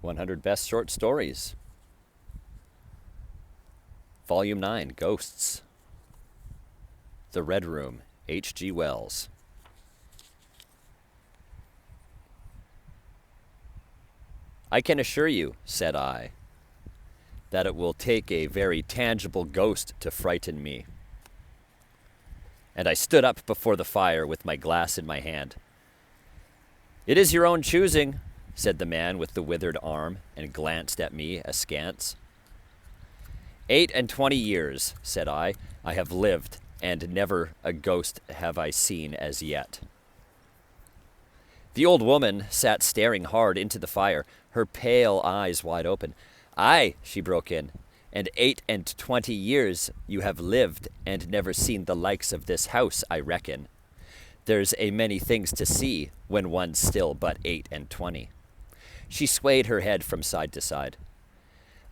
100 Best Short Stories. Volume 9, Ghosts. The Red Room, H.G. Wells. I can assure you, said I, that it will take a very tangible ghost to frighten me. And I stood up before the fire with my glass in my hand. It is your own choosing, said the man with the withered arm, and glanced at me askance. 28 years, said I have lived, and never a ghost have I seen as yet. The old woman sat staring hard into the fire, her pale eyes wide open. Aye, she broke in, and 28 years you have lived, and never seen the likes of this house, I reckon. There's a many things to see when one's still but 28. She swayed her head from side to side.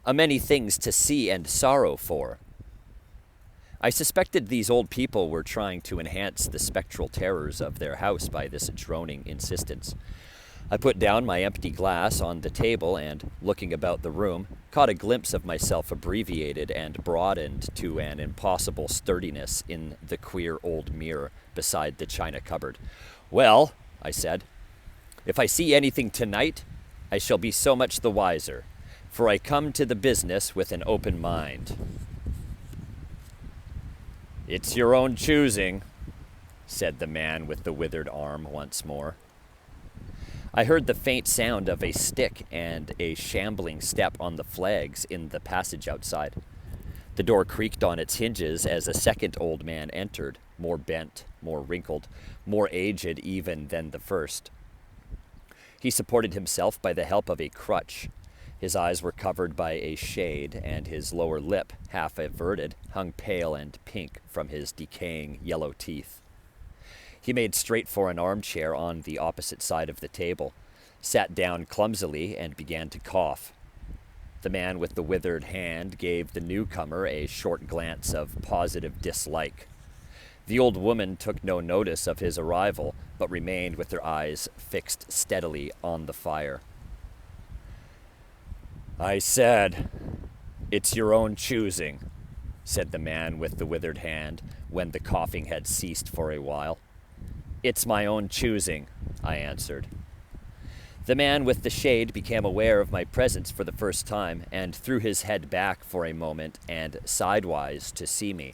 A many things to see and sorrow for. I suspected these old people were trying to enhance the spectral terrors of their house by this droning insistence. I put down my empty glass on the table and, looking about the room, caught a glimpse of myself abbreviated and broadened to an impossible sturdiness in the queer old mirror beside the china cupboard. Well, I said, if I see anything tonight, I shall be so much the wiser, for I come to the business with an open mind. It's your own choosing, said the man with the withered arm once more. I heard the faint sound of a stick and a shambling step on the flags in the passage outside. The door creaked on its hinges as a second old man entered, more bent, more wrinkled, more aged even than the first. He supported himself by the help of a crutch. His eyes were covered by a shade, and his lower lip, half averted, hung pale and pink from his decaying yellow teeth. He made straight for an armchair on the opposite side of the table, sat down clumsily, and began to cough. The man with the withered hand gave the newcomer a short glance of positive dislike. The old woman took no notice of his arrival, but remained with her eyes fixed steadily on the fire. I said, it's your own choosing, said the man with the withered hand, when the coughing had ceased for a while. It's my own choosing, I answered. The man with the shade became aware of my presence for the first time, and threw his head back for a moment and sidewise to see me.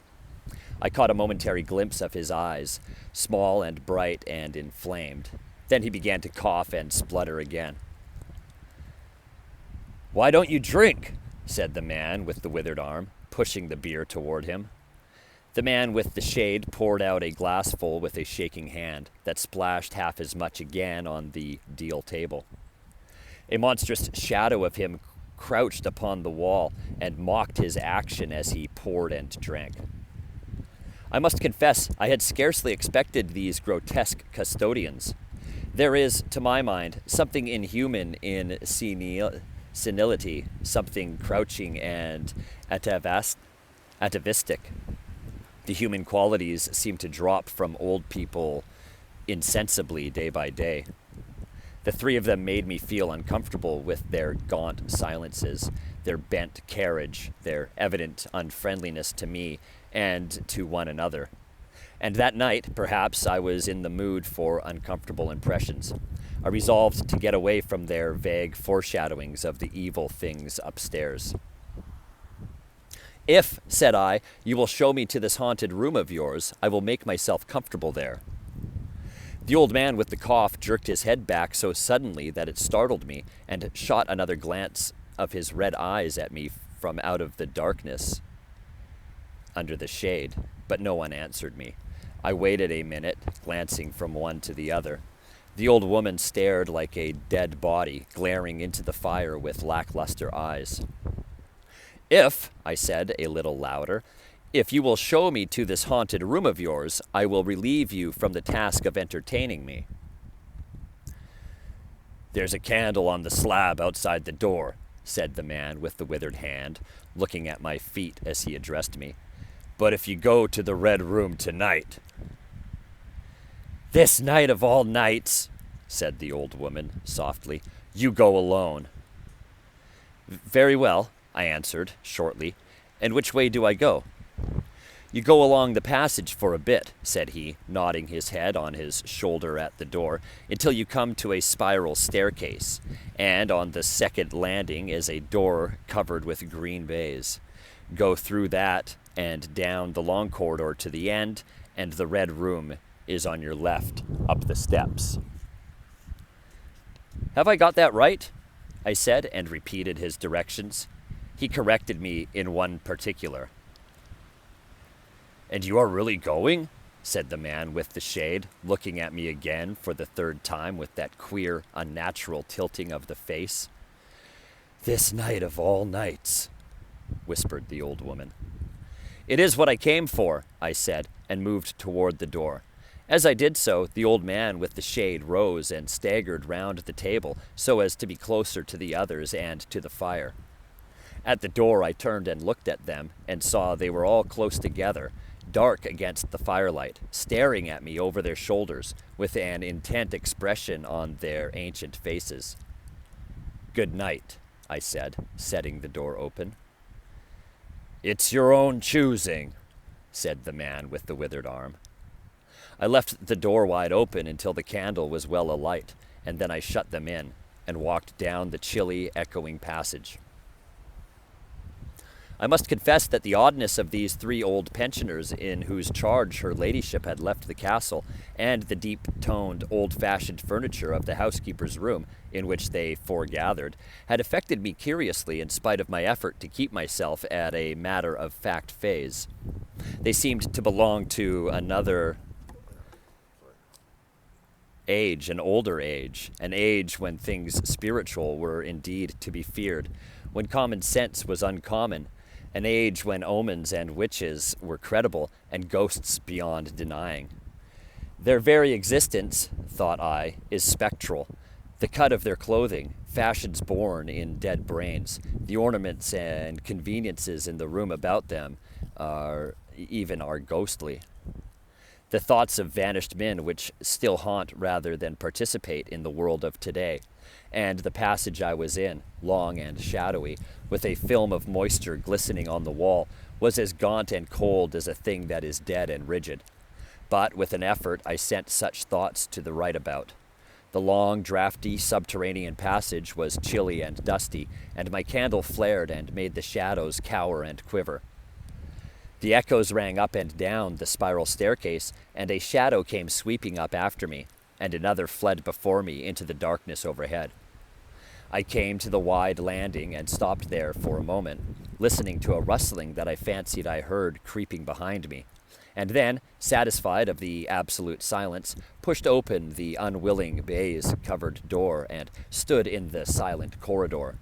I caught a momentary glimpse of his eyes, small and bright and inflamed. Then he began to cough and splutter again. Why don't you drink? Said the man with the withered arm, pushing the beer toward him. The man with the shade poured out a glassful with a shaking hand that splashed half as much again on the deal table. A monstrous shadow of him crouched upon the wall and mocked his action as he poured and drank. I must confess I had scarcely expected these grotesque custodians. There is, to my mind, something inhuman in senility, something crouching and atavistic. The human qualities seem to drop from old people insensibly day by day. The three of them made me feel uncomfortable with their gaunt silences, their bent carriage, their evident unfriendliness to me and to one another. And that night, perhaps, I was in the mood for uncomfortable impressions. I resolved to get away from their vague foreshadowings of the evil things upstairs. If, said I, you will show me to this haunted room of yours, I will make myself comfortable there. The old man with the cough jerked his head back so suddenly that it startled me, and shot another glance of his red eyes at me from out of the darkness under the shade, but no one answered me. I waited a minute, glancing from one to the other. The old woman stared like a dead body, glaring into the fire with lackluster eyes. If, I said a little louder, if you will show me to this haunted room of yours, I will relieve you from the task of entertaining me. There's a candle on the slab outside the door, said the man with the withered hand, looking at my feet as he addressed me. But if you go to the Red Room tonight... This night of all nights, said the old woman softly, you go alone. Very well, I answered, shortly. And which way do I go? You go along the passage for a bit, said he, nodding his head on his shoulder at the door, until you come to a spiral staircase, and on the second landing is a door covered with green baize. Go through that and down the long corridor to the end, and the red room is on your left, up the steps. Have I got that right? I said, and repeated his directions. He corrected me in one particular. And you are really going? Said the man with the shade, looking at me again for the third time with that queer, unnatural tilting of the face. This night of all nights, whispered the old woman. It is what I came for, I said, and moved toward the door. As I did so, the old man with the shade rose and staggered round the table so as to be closer to the others and to the fire. At the door I turned and looked at them and saw they were all close together, dark against the firelight, staring at me over their shoulders with an intent expression on their ancient faces. Good night, I said, setting the door open. It's your own choosing, said the man with the withered arm. I left the door wide open until the candle was well alight, and then I shut them in and walked down the chilly, echoing passage. I must confess that the oddness of these three old pensioners in whose charge her ladyship had left the castle, and the deep-toned, old-fashioned furniture of the housekeeper's room in which they foregathered, had affected me curiously in spite of my effort to keep myself at a matter-of-fact phase. They seemed to belong to another age, an older age, an age when things spiritual were indeed to be feared, when common sense was uncommon, an age when omens and witches were credible and ghosts beyond denying. Their very existence, thought I, is spectral. The cut of their clothing, fashions born in dead brains, the ornaments and conveniences in the room about them are ghostly. The thoughts of vanished men which still haunt rather than participate in the world of today, and the passage I was in, long and shadowy, with a film of moisture glistening on the wall, was as gaunt and cold as a thing that is dead and rigid. But with an effort I sent such thoughts to the right about. The long, draughty subterranean passage was chilly and dusty, and my candle flared and made the shadows cower and quiver. The echoes rang up and down the spiral staircase, and a shadow came sweeping up after me, and another fled before me into the darkness overhead. I came to the wide landing and stopped there for a moment, listening to a rustling that I fancied I heard creeping behind me, and then, satisfied of the absolute silence, pushed open the unwilling baize-covered door and stood in the silent corridor.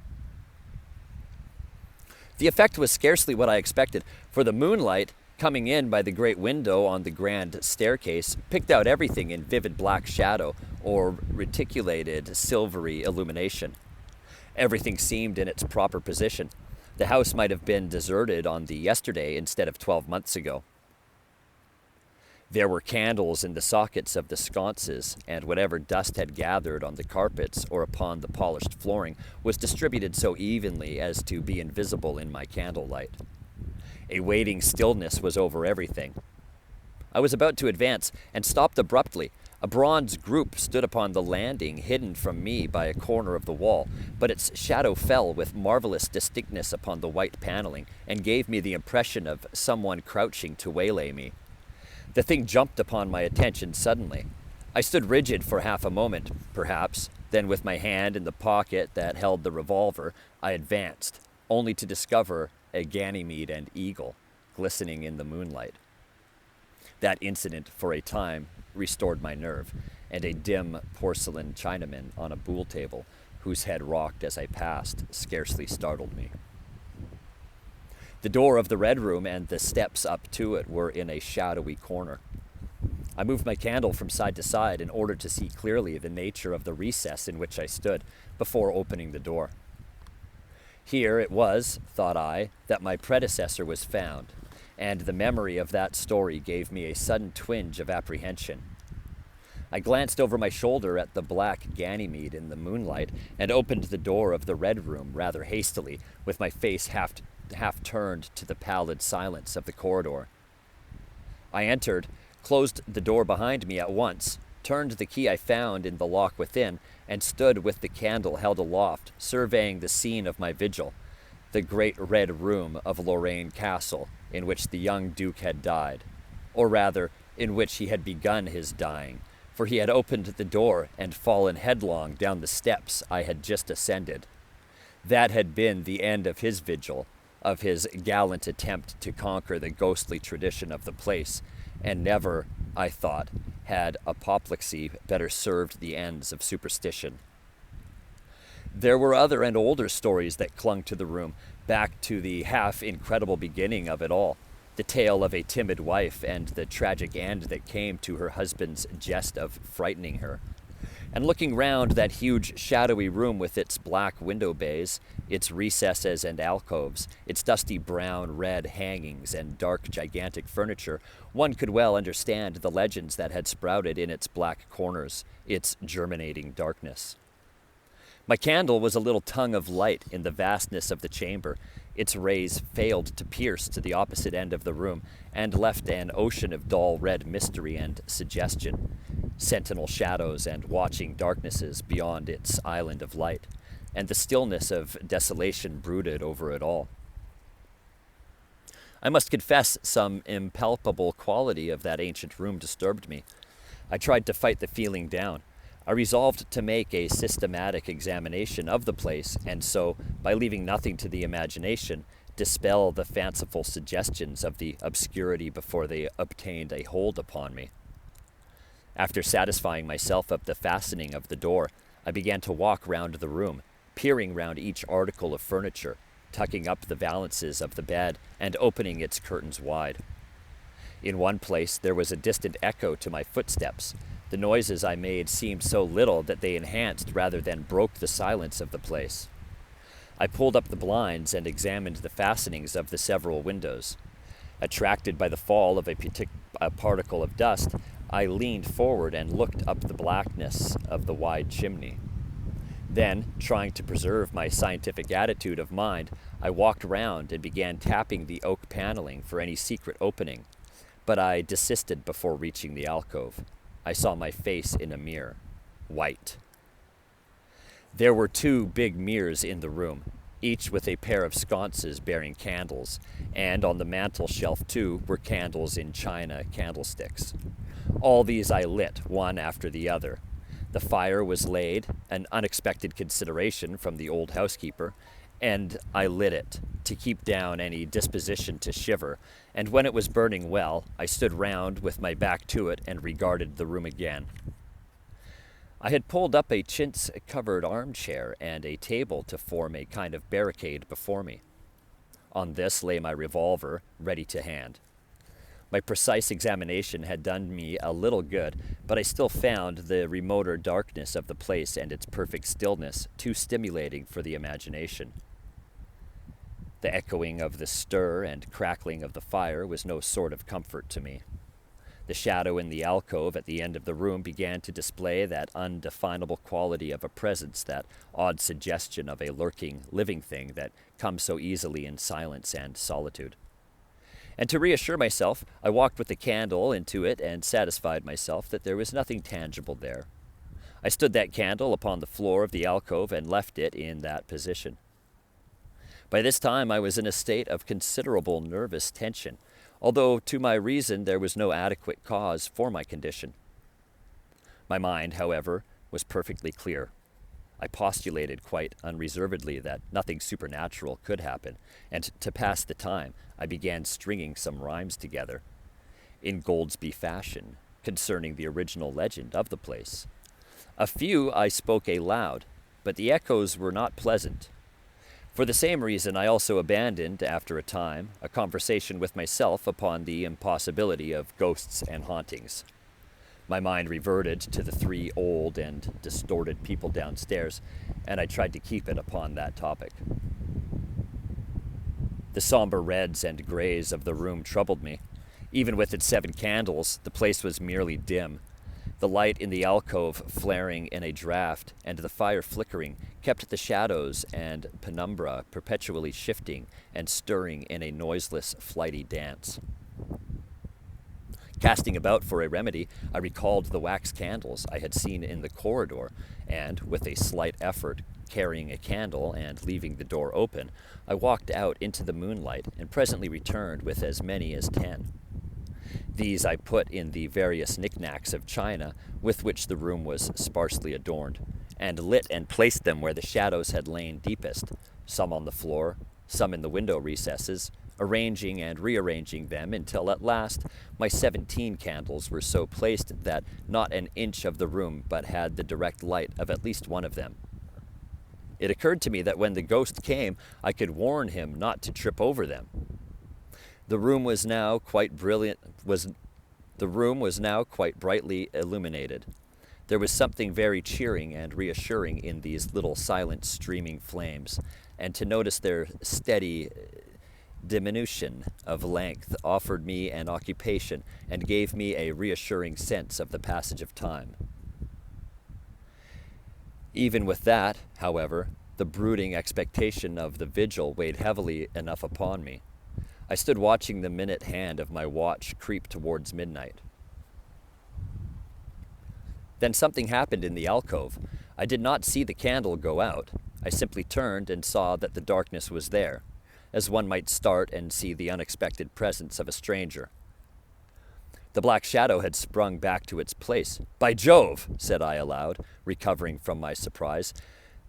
The effect was scarcely what I expected, for the moonlight, coming in by the great window on the grand staircase, picked out everything in vivid black shadow or reticulated silvery illumination. Everything seemed in its proper position. The house might have been deserted on the yesterday instead of 12 months ago. There were candles in the sockets of the sconces, and whatever dust had gathered on the carpets or upon the polished flooring was distributed so evenly as to be invisible in my candlelight. A waiting stillness was over everything. I was about to advance and stopped abruptly. A bronze group stood upon the landing, hidden from me by a corner of the wall, but its shadow fell with marvelous distinctness upon the white paneling and gave me the impression of someone crouching to waylay me. The thing jumped upon my attention suddenly. I stood rigid for half a moment, perhaps, then with my hand in the pocket that held the revolver, I advanced, only to discover a Ganymede and eagle glistening in the moonlight. That incident, for a time, restored my nerve, and a dim porcelain Chinaman on a boule table, whose head rocked as I passed, scarcely startled me. The door of the red room and the steps up to it were in a shadowy corner. I moved my candle from side to side in order to see clearly the nature of the recess in which I stood before opening the door. Here it was, thought I, that my predecessor was found, and the memory of that story gave me a sudden twinge of apprehension. I glanced over my shoulder at the black Ganymede in the moonlight and opened the door of the red room rather hastily, with my face half turned to the pallid silence of the corridor. I entered, closed the door behind me at once, turned the key I found in the lock within, and stood with the candle held aloft, surveying the scene of my vigil, the great red room of Lorraine Castle, in which the young Duke had died, or rather, in which he had begun his dying, for he had opened the door and fallen headlong down the steps I had just ascended. That had been the end of his vigil, of his gallant attempt to conquer the ghostly tradition of the place, and never, I thought, had apoplexy better served the ends of superstition. There were other and older stories that clung to the room, back to the half-incredible beginning of it all, the tale of a timid wife and the tragic end that came to her husband's jest of frightening her. And looking round that huge shadowy room with its black window bays, its recesses and alcoves, its dusty brown red hangings and dark gigantic furniture, one could well understand the legends that had sprouted in its black corners, its germinating darkness. My candle was a little tongue of light in the vastness of the chamber. Its rays failed to pierce to the opposite end of the room and left an ocean of dull red mystery and suggestion, sentinel shadows and watching darknesses beyond its island of light, and the stillness of desolation brooded over it all. I must confess some impalpable quality of that ancient room disturbed me. I tried to fight the feeling down. I resolved to make a systematic examination of the place, and so, by leaving nothing to the imagination, dispel the fanciful suggestions of the obscurity before they obtained a hold upon me. After satisfying myself of the fastening of the door, I began to walk round the room, peering round each article of furniture, tucking up the valances of the bed and opening its curtains wide. In one place there was a distant echo to my footsteps. The noises I made seemed so little that they enhanced rather than broke the silence of the place. I pulled up the blinds and examined the fastenings of the several windows. Attracted by the fall of a particle of dust, I leaned forward and looked up the blackness of the wide chimney. Then, trying to preserve my scientific attitude of mind, I walked round and began tapping the oak paneling for any secret opening, but I desisted before reaching the alcove. I saw my face in a mirror, white. There were 2 big mirrors in the room, each with a pair of sconces bearing candles, and on the mantel shelf too were candles in china candlesticks. All these I lit, one after the other. The fire was laid, an unexpected consideration from the old housekeeper, and I lit it, to keep down any disposition to shiver, and when it was burning well, I stood round with my back to it and regarded the room again. I had pulled up a chintz-covered armchair and a table to form a kind of barricade before me. On this lay my revolver, ready to hand. My precise examination had done me a little good, but I still found the remoter darkness of the place and its perfect stillness too stimulating for the imagination. The echoing of the stir and crackling of the fire was no sort of comfort to me. The shadow in the alcove at the end of the room began to display that undefinable quality of a presence, that odd suggestion of a lurking, living thing that comes so easily in silence and solitude. And to reassure myself, I walked with the candle into it and satisfied myself that there was nothing tangible there. I stood that candle upon the floor of the alcove and left it in that position. By this time I was in a state of considerable nervous tension, although to my reason there was no adequate cause for my condition. My mind, however, was perfectly clear. I postulated quite unreservedly that nothing supernatural could happen, and to pass the time I began stringing some rhymes together, in Goldsby fashion, concerning the original legend of the place. A few I spoke aloud, but the echoes were not pleasant. For the same reason I also abandoned, after a time, a conversation with myself upon the impossibility of ghosts and hauntings. My mind reverted to the 3 old and distorted people downstairs, and I tried to keep it upon that topic. The somber reds and grays of the room troubled me. Even with its 7 candles, the place was merely dim. The light in the alcove flaring in a draught and the fire flickering kept the shadows and penumbra perpetually shifting and stirring in a noiseless, flighty dance. Casting about for a remedy, I recalled the wax candles I had seen in the corridor, and, with a slight effort, carrying a candle and leaving the door open, I walked out into the moonlight and presently returned with as many as 10. These I put in the various knickknacks of china with which the room was sparsely adorned, and lit and placed them where the shadows had lain deepest, some on the floor, some in the window recesses, arranging and rearranging them until at last my 17 candles were so placed that not an inch of the room but had the direct light of at least one of them. It occurred to me that when the ghost came, I could warn him not to trip over them. The room was now quite brightly illuminated. There was something very cheering and reassuring in these little silent streaming flames, and to notice their steady diminution of length offered me an occupation and gave me a reassuring sense of the passage of time. Even with that, however, the brooding expectation of the vigil weighed heavily enough upon me. I stood watching the minute hand of my watch creep towards midnight. Then something happened in the alcove. I did not see the candle go out. I simply turned and saw that the darkness was there, as one might start and see the unexpected presence of a stranger. The black shadow had sprung back to its place. "By Jove," said I aloud, recovering from my surprise,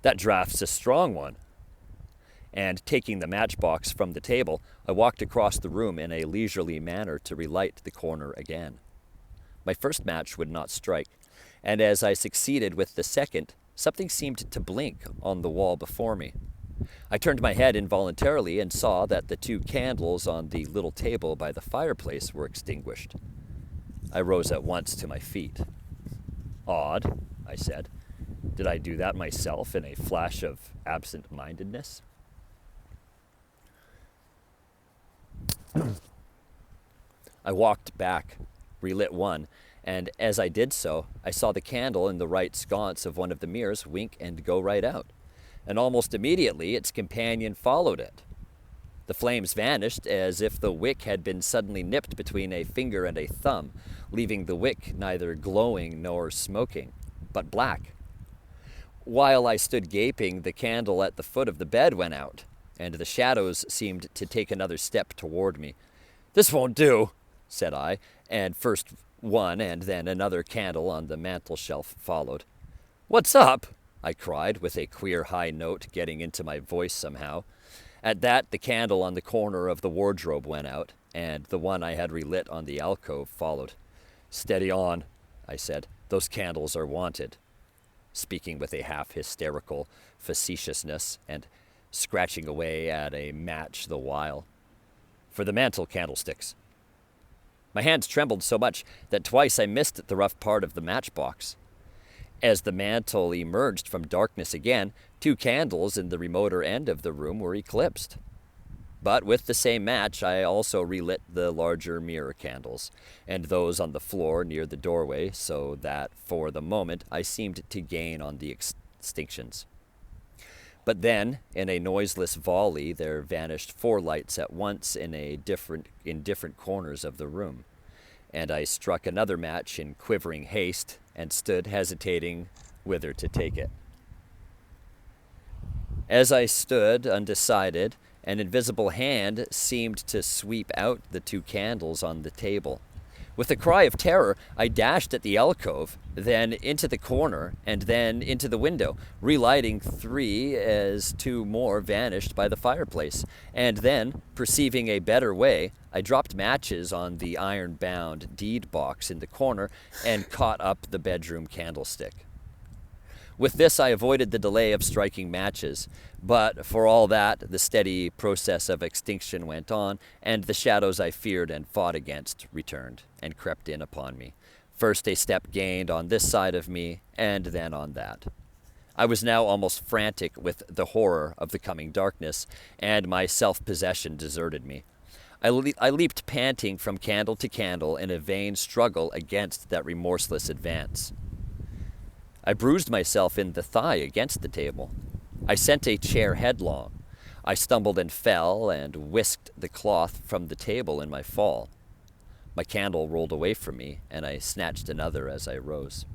"that draft's a strong one." And taking the matchbox from the table, I walked across the room in a leisurely manner to relight the corner again. My first match would not strike, and as I succeeded with the second, something seemed to blink on the wall before me. I turned my head involuntarily and saw that the 2 candles on the little table by the fireplace were extinguished. I rose at once to my feet. "Odd," I said. "Did I do that myself in a flash of absent-mindedness?" I walked back, relit one, and as I did so, I saw the candle in the right sconce of one of the mirrors wink and go right out, and almost immediately its companion followed it. The flames vanished as if the wick had been suddenly nipped between a finger and a thumb, leaving the wick neither glowing nor smoking, but black. While I stood gaping, the candle at the foot of the bed went out, and the shadows seemed to take another step toward me. "This won't do," said I, and first one and then another candle on the mantel-shelf followed. "What's up?" I cried, with a queer high note getting into my voice somehow. At that, the candle on the corner of the wardrobe went out, and the one I had relit on the alcove followed. "Steady on," I said. "Those candles are wanted," speaking with a half-hysterical facetiousness and scratching away at a match the while. "For the mantel candlesticks." My hands trembled so much that twice I missed the rough part of the matchbox. As the mantel emerged from darkness again, 2 candles in the remoter end of the room were eclipsed. But with the same match, I also relit the larger mirror candles, and those on the floor near the doorway, so that, for the moment, I seemed to gain on the extinctions. But then, in a noiseless volley, there vanished 4 lights at once in different corners of the room, and I struck another match in quivering haste and stood hesitating whither to take it. As I stood undecided, an invisible hand seemed to sweep out the 2 candles on the table. With a cry of terror, I dashed at the alcove, then into the corner, and then into the window, relighting 3 as 2 more vanished by the fireplace. And then, perceiving a better way, I dropped matches on the iron-bound deed box in the corner and caught up the bedroom candlestick. With this, I avoided the delay of striking matches, but for all that, the steady process of extinction went on, and the shadows I feared and fought against returned and crept in upon me. First a step gained on this side of me, and then on that. I was now almost frantic with the horror of the coming darkness, and my self-possession deserted me. I leaped panting from candle to candle in a vain struggle against that remorseless advance. I bruised myself in the thigh against the table. I sent a chair headlong. I stumbled and fell and whisked the cloth from the table in my fall. My candle rolled away from me, and I snatched another as I rose.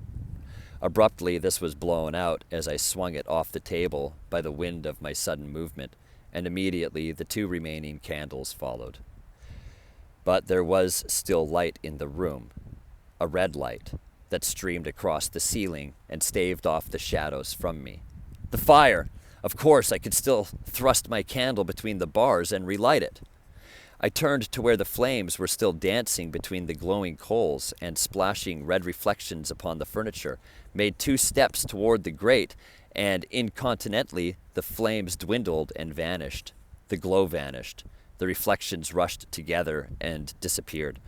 Abruptly, this was blown out as I swung it off the table by the wind of my sudden movement, and immediately the 2 remaining candles followed. But there was still light in the room, a red light that streamed across the ceiling and staved off the shadows from me. The fire! Of course, I could still thrust my candle between the bars and relight it. I turned to where the flames were still dancing between the glowing coals and splashing red reflections upon the furniture, made 2 steps toward the grate, and incontinently the flames dwindled and vanished. The glow vanished. The reflections rushed together and disappeared.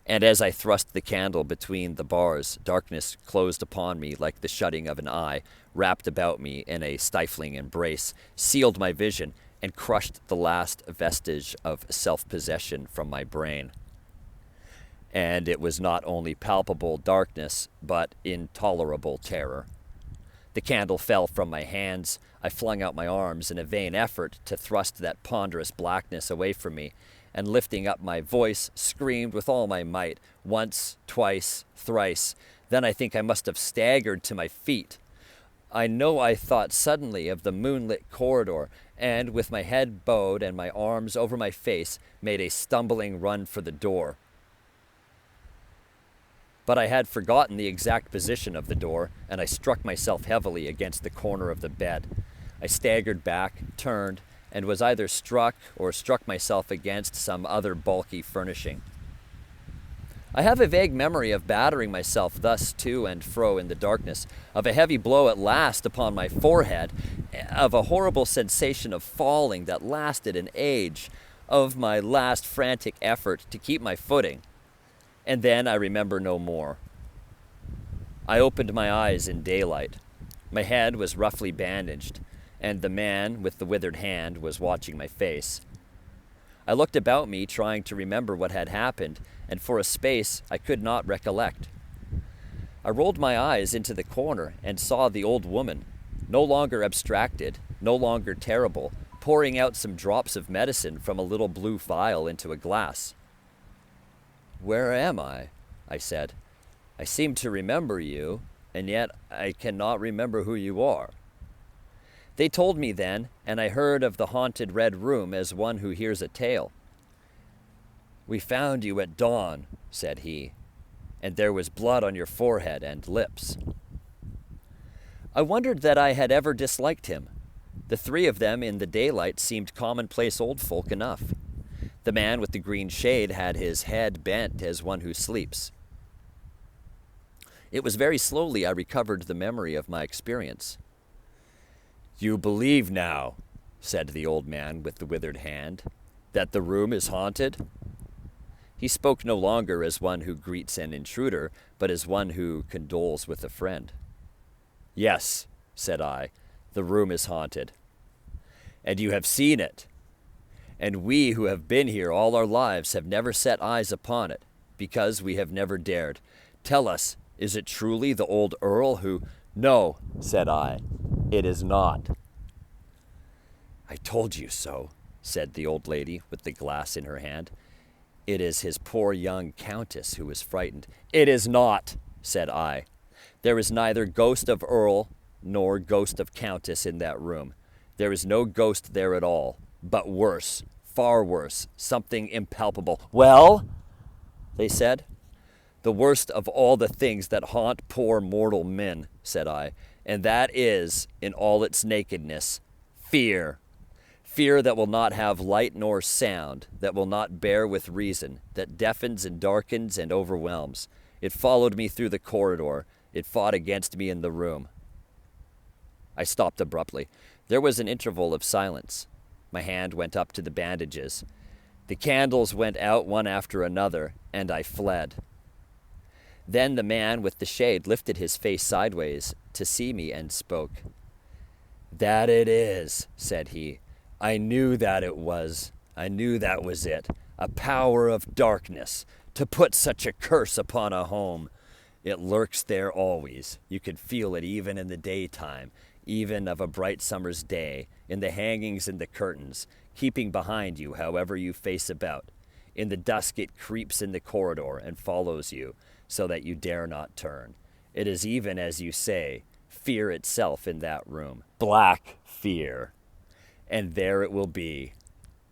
And as I thrust the candle between the bars, darkness closed upon me like the shutting of an eye, wrapped about me in a stifling embrace, sealed my vision, and crushed the last vestige of self-possession from my brain. And it was not only palpable darkness, but intolerable terror. The candle fell from my hands. I flung out my arms in a vain effort to thrust that ponderous blackness away from me, and lifting up my voice, screamed with all my might, once, twice, thrice. Then I think I must have staggered to my feet. I know I thought suddenly of the moonlit corridor, and with my head bowed and my arms over my face, made a stumbling run for the door. But I had forgotten the exact position of the door, and I struck myself heavily against the corner of the bed. I staggered back, turned, and was either struck or struck myself against some other bulky furnishing. I have a vague memory of battering myself thus to and fro in the darkness, of a heavy blow at last upon my forehead, of a horrible sensation of falling that lasted an age, of my last frantic effort to keep my footing. And then I remember no more. I opened my eyes in daylight. My head was roughly bandaged, and the man with the withered hand was watching my face. I looked about me, trying to remember what had happened, and for a space I could not recollect. I rolled my eyes into the corner and saw the old woman, no longer abstracted, no longer terrible, pouring out some drops of medicine from a little blue vial into a glass. "Where am I?" I said. "I seem to remember you, and yet I cannot remember who you are." They told me then, and I heard of the haunted red room as one who hears a tale. "We found you at dawn," said he, "and there was blood on your forehead and lips." I wondered that I had ever disliked him. The 3 of them in the daylight seemed commonplace old folk enough. The man with the green shade had his head bent as one who sleeps. It was very slowly I recovered the memory of my experience. "You believe now," said the old man with the withered hand, "that the room is haunted?" He spoke no longer as one who greets an intruder, but as one who condoles with a friend. "Yes," said I, "the room is haunted." "And you have seen it?" "And we who have been here all our lives have never set eyes upon it, because we have never dared. Tell us, is it truly the old Earl who—" "No," said I, "it is not." "I told you so," said the old lady with the glass in her hand. "It is his poor young countess who is frightened." "It is not," said I. "There is neither ghost of Earl nor ghost of countess in that room. There is no ghost there at all, but worse, far worse, something impalpable." "Well?" they said. "The worst of all the things that haunt poor mortal men," said I, "and that is, in all its nakedness, fear. Fear that will not have light nor sound, that will not bear with reason, that deafens and darkens and overwhelms. It followed me through the corridor. It fought against me in the room." I stopped abruptly. There was an interval of silence. My hand went up to the bandages. The candles went out one after another, and I fled. Then the man with the shade lifted his face sideways to see me and spoke. "That it is," said he. "I knew that it was. I knew that was it. a power of darkness, to put such a curse upon a home. It lurks there always. You can feel it even in the daytime, even of a bright summer's day, in the hangings and the curtains, keeping behind you however you face about. In the dusk it creeps in the corridor and follows you, so that you dare not turn. It is even, as you say, fear itself in that room. Black fear. And there it will be,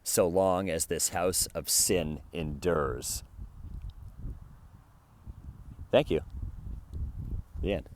so long as this house of sin endures. Thank you. The end.